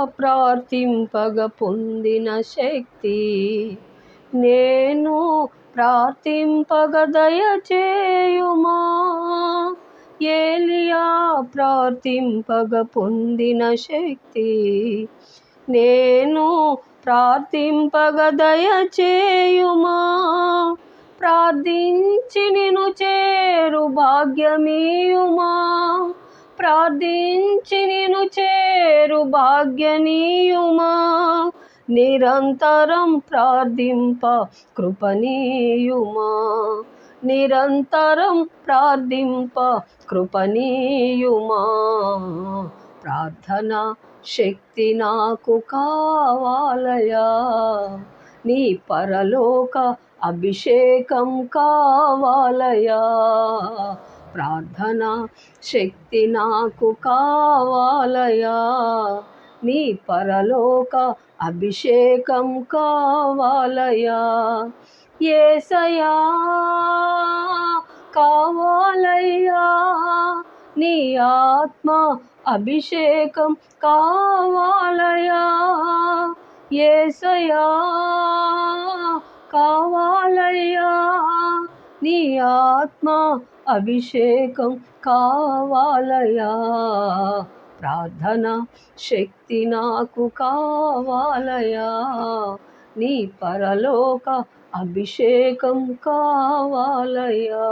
ప్రార్థింపగ పొందిన శక్తి, నేను ప్రార్థింపగ దయచేయుమా. ఏలియా ప్రార్థింపగ పొందిన శక్తి, నేను ప్రార్థింపగ దయచేయుమా. ప్రార్థించి నిన్ను చేరు భాగ్యమీయుమా. ప్రార్థించి నిన్ను చేరు భాగ్యనీయుమా. నిరంతరం ప్రార్థింప కృపనీయుమా. నిరంతరం ప్రార్థింప కృపనీయుమా. ప్రార్థన శక్తి నాకు కావాలయా. నీ పరలోక అభిషేకం కావాలయా. ప్రార్థన శక్తి నాకు కావాలయా. నీ పరలోక అభిషేకం కావాలయా. యేసయ్యా కావాలయ్యా. నీ ఆత్మ అభిషేకం కావాలయా. యేసయ్యా కావాలయ్యా. నీ ఆత్మ అభిషేకం కావాలయా. ప్రార్థన శక్తి నాకు కావాలయా. నీ పరలోక అభిషేకం కావాలయా.